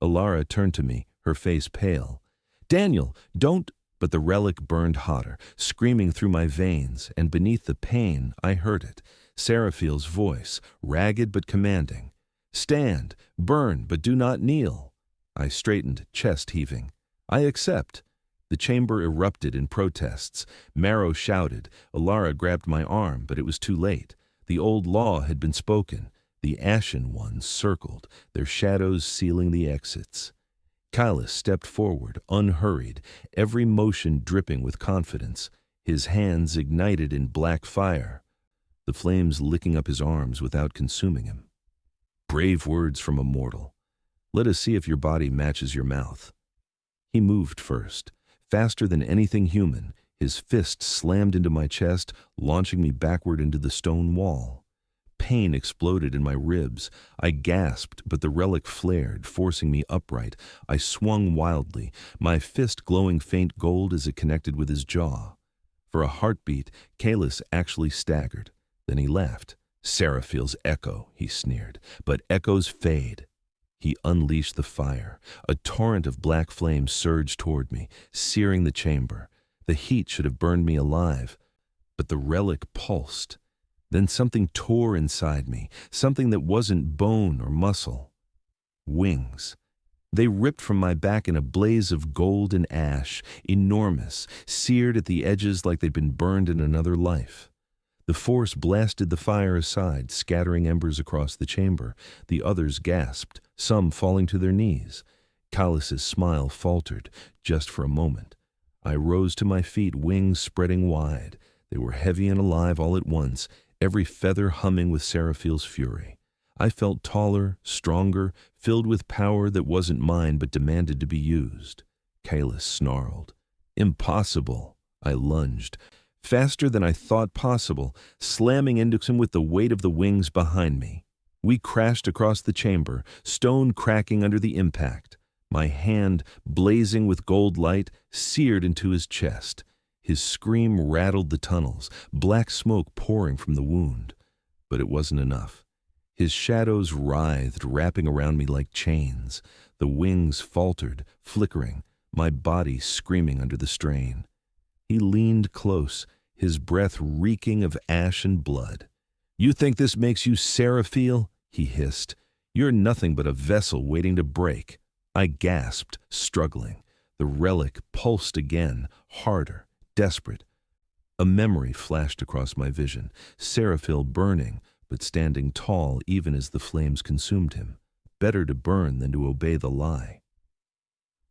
Alara turned to me, her face pale. Daniel, don't... But the relic burned hotter, screaming through my veins, and beneath the pain, I heard it. Seraphil's voice, ragged but commanding. Stand, burn, but do not kneel. I straightened, chest heaving. I accept. The chamber erupted in protests. Marrow shouted. Alara grabbed my arm, but it was too late. The old law had been spoken. The Ashen Ones circled, their shadows sealing the exits. Kalis stepped forward, unhurried, every motion dripping with confidence. His hands ignited in black fire, the flames licking up his arms without consuming him. Brave words from a mortal. Let us see if your body matches your mouth. He moved first, faster than anything human. His fist slammed into my chest, launching me backward into the stone wall. Pain exploded in my ribs. I gasped, but the relic flared, forcing me upright. I swung wildly, my fist glowing faint gold as it connected with his jaw. For a heartbeat, Kalis actually staggered. Then he laughed. Seraphil's echo, he sneered. But echoes fade. He unleashed the fire. A torrent of black flame surged toward me, searing the chamber. The heat should have burned me alive. But the relic pulsed. Then something tore inside me, something that wasn't bone or muscle. Wings. They ripped from my back in a blaze of gold and ash, enormous, seared at the edges like they'd been burned in another life. The force blasted the fire aside, scattering embers across the chamber. The others gasped, some falling to their knees. Kalis's smile faltered, just for a moment. I rose to my feet, wings spreading wide. They were heavy and alive all at once, every feather humming with Seraphil's fury. I felt taller, stronger, filled with power that wasn't mine but demanded to be used. Kalis snarled. Impossible. I lunged. Faster than I thought possible, slamming into him with the weight of the wings behind me. We crashed across the chamber, stone cracking under the impact. My hand, blazing with gold light, seared into his chest. His scream rattled the tunnels, black smoke pouring from the wound. But it wasn't enough. His shadows writhed, wrapping around me like chains. The wings faltered, flickering, my body screaming under the strain. He leaned close, his breath reeking of ash and blood. You think this makes you Seraphil? He hissed. You're nothing but a vessel waiting to break. I gasped, struggling. The relic pulsed again, harder, desperate. A memory flashed across my vision, Seraphil burning, but standing tall even as the flames consumed him. Better to burn than to obey the lie.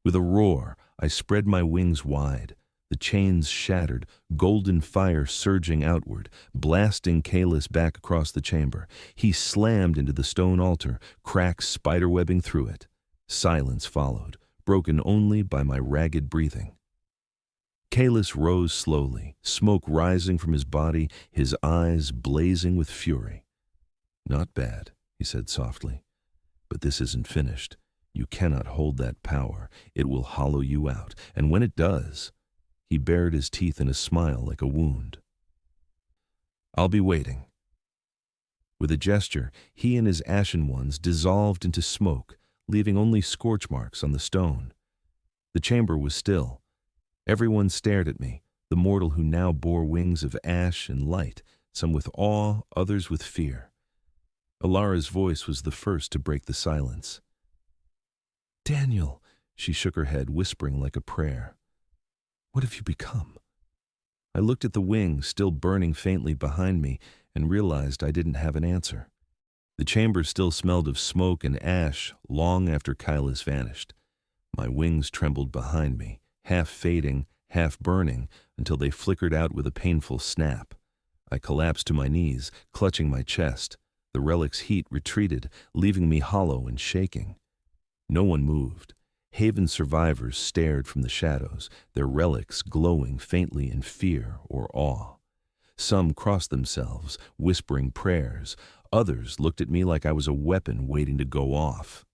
With a roar, I spread my wings wide. The chains shattered, golden fire surging outward, blasting Kalis back across the chamber. He slammed into the stone altar, cracks spiderwebbing through it. Silence followed, broken only by my ragged breathing. Kalis rose slowly, smoke rising from his body, his eyes blazing with fury. Not bad, he said softly, but this isn't finished. You cannot hold that power. It will hollow you out, and when it does... He bared his teeth in a smile like a wound. I'll be waiting. With a gesture, he and his Ashen Ones dissolved into smoke, leaving only scorch marks on the stone. The chamber was still. Everyone stared at me, the mortal who now bore wings of ash and light, some with awe, others with fear. Alara's voice was the first to break the silence. Daniel, she shook her head, whispering like a prayer. What have you become? I looked at the wings still burning faintly behind me and realized I didn't have an answer. The chamber still smelled of smoke and ash long after Kalis vanished. My wings trembled behind me, half fading, half burning, until they flickered out with a painful snap. I collapsed to my knees, clutching my chest. The relic's heat retreated, leaving me hollow and shaking. No one moved. Haven survivors stared from the shadows, their relics glowing faintly in fear or awe. Some crossed themselves, whispering prayers. Others looked at me like I was a weapon waiting to go off.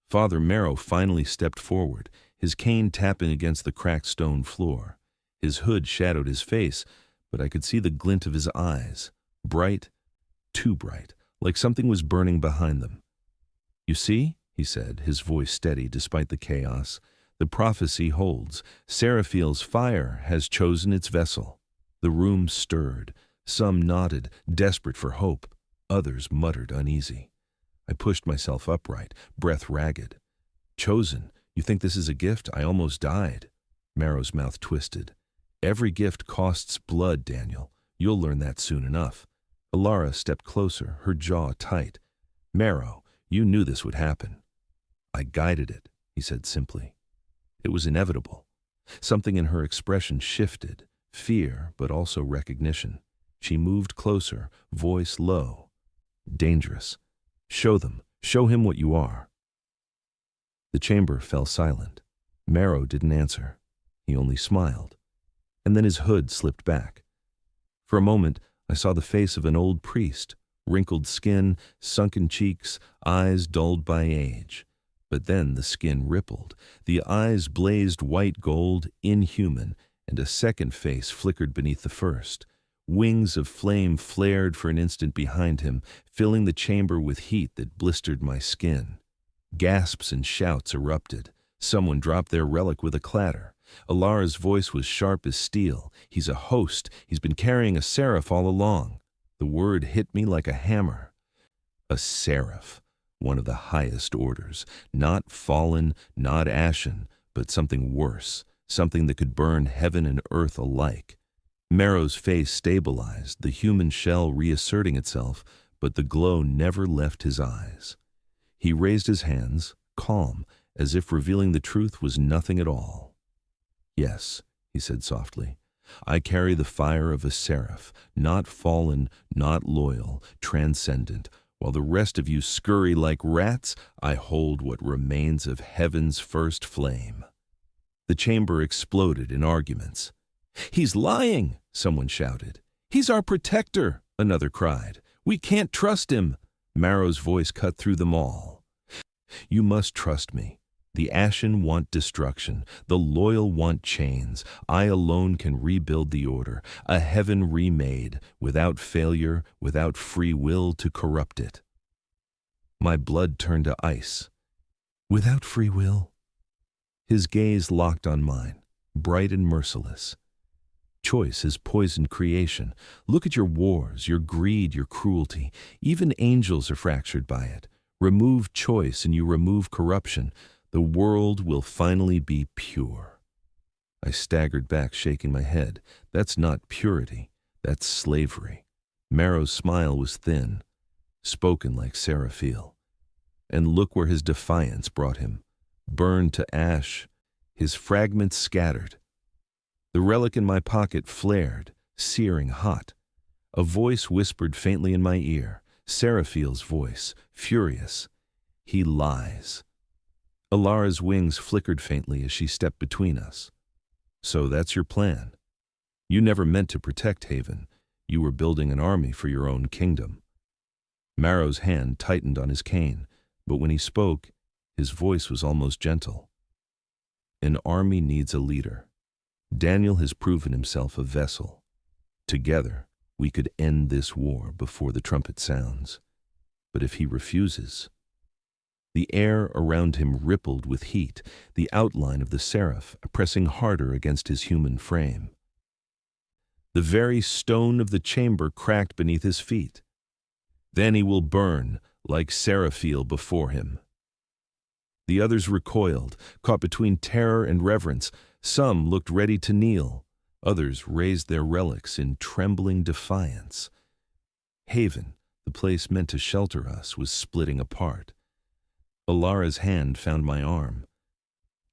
Father Marrow finally stepped forward, his cane tapping against the cracked stone floor. His hood shadowed his face, but I could see the glint of his eyes, bright, too bright, like something was burning behind them. "You see," he said, his voice steady despite the chaos, "the prophecy holds. Seraphiel's fire has chosen its vessel." The room stirred. Some nodded, desperate for hope. Others muttered uneasy. I pushed myself upright, breath ragged. "Chosen? You think this is a gift? I almost died." Marrow's mouth twisted. "Every gift costs blood, Daniel. You'll learn that soon enough." Alara stepped closer, her jaw tight. "Marrow, you knew this would happen." "I guided it," he said simply. It was inevitable. Something in her expression shifted, fear, but also recognition. She moved closer, voice low. "Dangerous. Show him what you are." The chamber fell silent. Marrow didn't answer. He only smiled. And then his hood slipped back. For a moment, I saw the face of an old priest, wrinkled skin, sunken cheeks, eyes dulled by age. But then the skin rippled. The eyes blazed white gold, inhuman, and a second face flickered beneath the first. Wings of flame flared for an instant behind him, filling the chamber with heat that blistered my skin. Gasps and shouts erupted. Someone dropped their relic with a clatter. Alara's voice was sharp as steel. "He's a host. He's been carrying a seraph all along." The word hit me like a hammer. A seraph, one of the highest orders. Not fallen, not ashen, but something worse, something that could burn heaven and earth alike. Marrow's face stabilized, the human shell reasserting itself, but the glow never left his eyes. He raised his hands, calm, as if revealing the truth was nothing at all. "Yes," he said softly, "I carry the fire of a seraph, not fallen, not loyal, transcendent. While the rest of you scurry like rats, I hold what remains of heaven's first flame." The chamber exploded in arguments. "He's lying," someone shouted. "He's our protector," another cried. "We can't trust him." Marrow's voice cut through them all. "You must trust me. The Ashen want destruction. The loyal want chains. I alone can rebuild the order, a heaven remade, without failure, without free will to corrupt it." My blood turned to ice. "Without free will?" His gaze locked on mine, bright and merciless. "Choice has poisoned creation. Look at your wars, your greed, your cruelty. Even angels are fractured by it. Remove choice and you remove corruption. The world will finally be pure." I staggered back, shaking my head. "That's not purity. That's slavery." Marrow's smile was thin, spoken like Seraphiel. And look where his defiance brought him. Burned to ash, his fragments scattered. The relic in my pocket flared, searing hot. A voice whispered faintly in my ear, Seraphiel's voice, furious. "He lies." Alara's wings flickered faintly as she stepped between us. "So that's your plan. You never meant to protect Haven. You were building an army for your own kingdom." Marrow's hand tightened on his cane, but when he spoke, his voice was almost gentle. "An army needs a leader. Daniel has proven himself a vessel. Together, we could end this war before the trumpet sounds. But if he refuses..." The air around him rippled with heat, the outline of the seraph pressing harder against his human frame. The very stone of the chamber cracked beneath his feet. "Then he will burn, like Seraphiel before him." The others recoiled, caught between terror and reverence. Some looked ready to kneel. Others raised their relics in trembling defiance. Haven, the place meant to shelter us, was splitting apart. Alara's hand found my arm.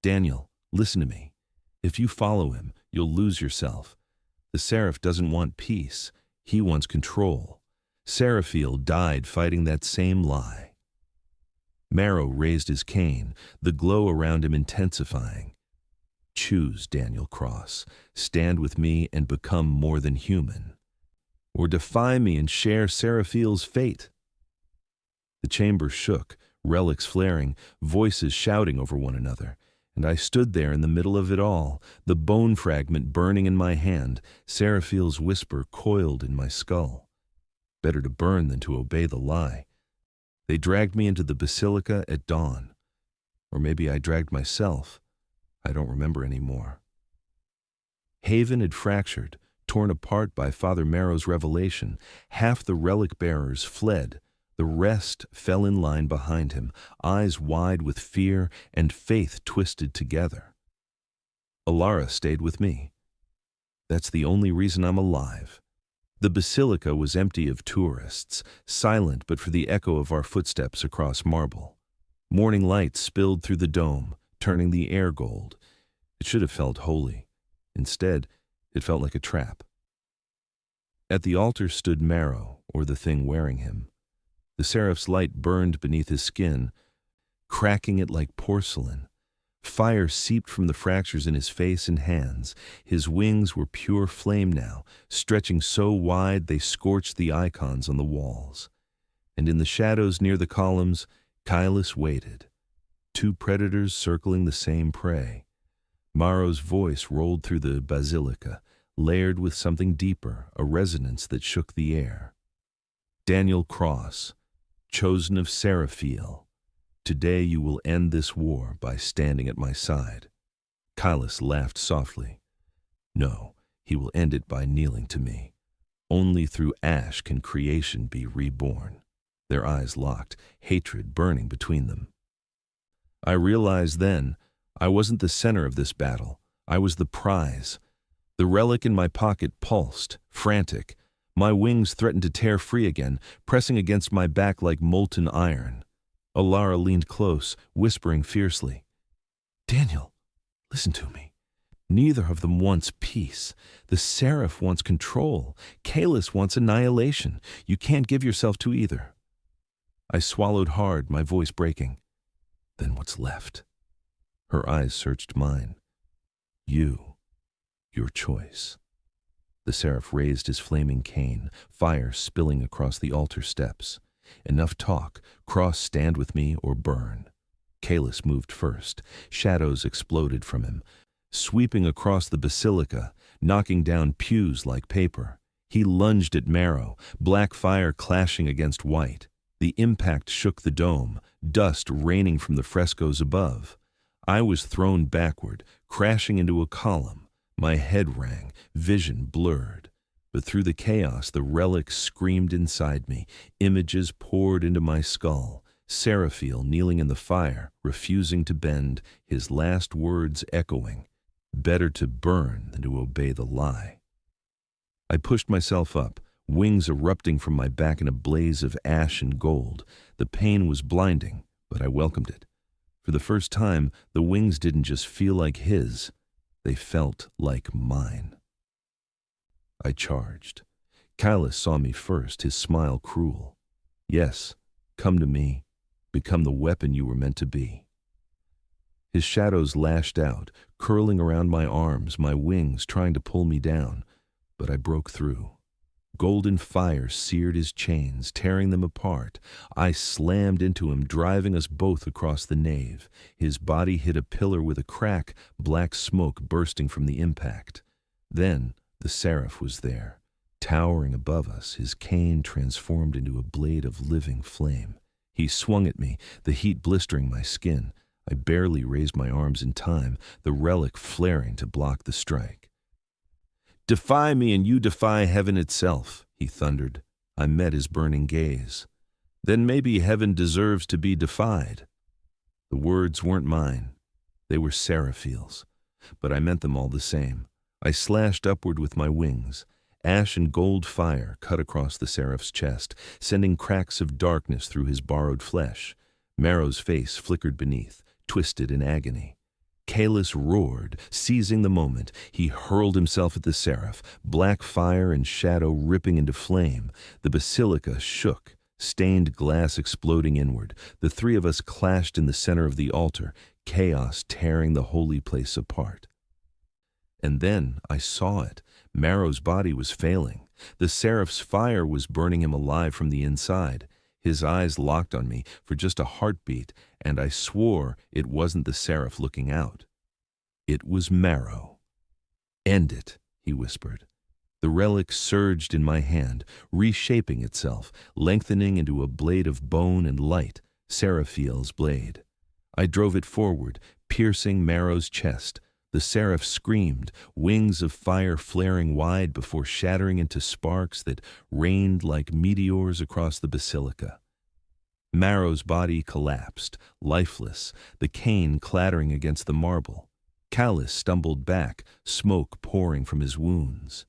"Daniel, listen to me. If you follow him, you'll lose yourself. The seraph doesn't want peace. He wants control. Seraphiel died fighting that same lie." Marrow raised his cane, the glow around him intensifying. Choose, Daniel Cross. Stand with me and become more than human. Or defy me and share Seraphiel's fate. The chamber shook, relics flaring, voices shouting over one another, and I stood there in the middle of it all, the bone fragment burning in my hand, Seraphiel's whisper coiled in my skull. Better to burn than to obey the lie. They dragged me into the basilica at dawn. Or maybe I dragged myself. I don't remember anymore. Haven had fractured, torn apart by Father Marrow's revelation. Half the relic bearers fled. The rest fell in line behind him, eyes wide with fear and faith twisted together. Alara stayed with me. That's the only reason I'm alive. The basilica was empty of tourists, silent but for the echo of our footsteps across marble. Morning light spilled through the dome, turning the air gold. It should have felt holy. Instead, it felt like a trap. At the altar stood Marrow, or the thing wearing him. The seraph's light burned beneath his skin, cracking it like porcelain. Fire seeped from the fractures in his face and hands. His wings were pure flame now, stretching so wide they scorched the icons on the walls. And in the shadows near the columns, Kailas waited. Two predators circling the same prey. Marrow's voice rolled through the basilica, layered with something deeper, a resonance that shook the air. Daniel Cross, chosen of Seraphiel, today you will end this war by standing at my side. Kailas laughed softly. No, he will end it by kneeling to me. Only through ash can creation be reborn. Their eyes locked, hatred burning between them. I realized then I wasn't the center of this battle. I was the prize. The relic in my pocket pulsed, frantic. My wings threatened to tear free again, pressing against my back like molten iron. Alara leaned close, whispering fiercely. Daniel, listen to me. Neither of them wants peace. The seraph wants control. Kailas wants annihilation. You can't give yourself to either. I swallowed hard, my voice breaking. Then what's left? Her eyes searched mine. You. Your choice. The seraph raised his flaming cane, fire spilling across the altar steps. Enough talk. Cross, stand with me or burn. Kailas moved first. Shadows exploded from him, sweeping across the basilica, knocking down pews like paper. He lunged at Marrow, black fire clashing against white. The impact shook the dome, dust raining from the frescoes above. I was thrown backward, crashing into a column. My head rang, vision blurred. But through the chaos, the relic screamed inside me. Images poured into my skull. Seraphiel kneeling in the fire, refusing to bend, his last words echoing. Better to burn than to obey the lie. I pushed myself up, wings erupting from my back in a blaze of ash and gold. The pain was blinding, but I welcomed it. For the first time, the wings didn't just feel like his. They felt like mine. I charged. Kailas saw me first, his smile cruel. Yes, come to me. Become the weapon you were meant to be. His shadows lashed out, curling around my arms, my wings trying to pull me down. But I broke through. Golden fire seared his chains, tearing them apart. I slammed into him, driving us both across the nave. His body hit a pillar with a crack, black smoke bursting from the impact. Then the seraph was there, towering above us, his cane transformed into a blade of living flame. He swung at me, the heat blistering my skin. I barely raised my arms in time, the relic flaring to block the strike. Defy me and you defy heaven itself, he thundered. I met his burning gaze. Then maybe heaven deserves to be defied. The words weren't mine. They were Seraphiel's, but I meant them all the same. I slashed upward with my wings. Ash and gold fire cut across the seraph's chest, sending cracks of darkness through his borrowed flesh. Marrow's face flickered beneath, twisted in agony. Kailas roared, seizing the moment. He hurled himself at the seraph, black fire and shadow ripping into flame. The basilica shook, stained glass exploding inward. The three of us clashed in the center of the altar, chaos tearing the holy place apart. And then I saw it. Marrow's body was failing. The seraph's fire was burning him alive from the inside. His eyes locked on me for just a heartbeat, and I swore it wasn't the seraph looking out. It was Marrow. "End it," he whispered. The relic surged in my hand, reshaping itself, lengthening into a blade of bone and light, Seraphiel's blade. I drove it forward, piercing Marrow's chest. The seraph screamed, wings of fire flaring wide before shattering into sparks that rained like meteors across the basilica. Marrow's body collapsed, lifeless, the cane clattering against the marble. Callus stumbled back, smoke pouring from his wounds.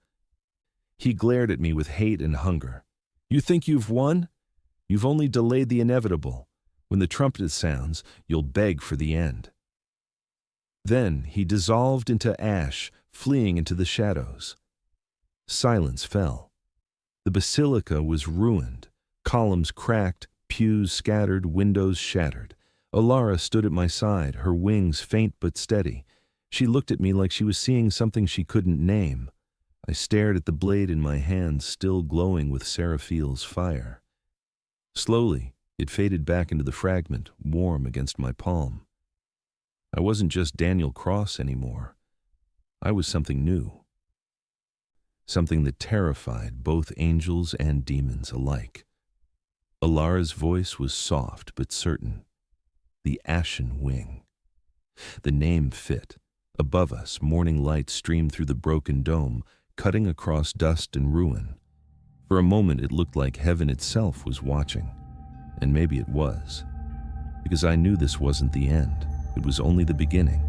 He glared at me with hate and hunger. "You think you've won? You've only delayed the inevitable. When the trumpet sounds, you'll beg for the end." Then he dissolved into ash, fleeing into the shadows. Silence fell. The basilica was ruined, columns cracked, pews scattered, windows shattered. Alara stood at my side, her wings faint but steady. She looked at me like she was seeing something she couldn't name. I stared at the blade in my hand, still glowing with Seraphiel's fire. Slowly, it faded back into the fragment, warm against my palm. I wasn't just Daniel Cross anymore. I was something new. Something that terrified both angels and demons alike. Alara's voice was soft but certain. The Ashen Wing. The name fit. Above us, morning light streamed through the broken dome, cutting across dust and ruin. For a moment it looked like heaven itself was watching. And maybe it was. Because I knew this wasn't the end. It was only the beginning.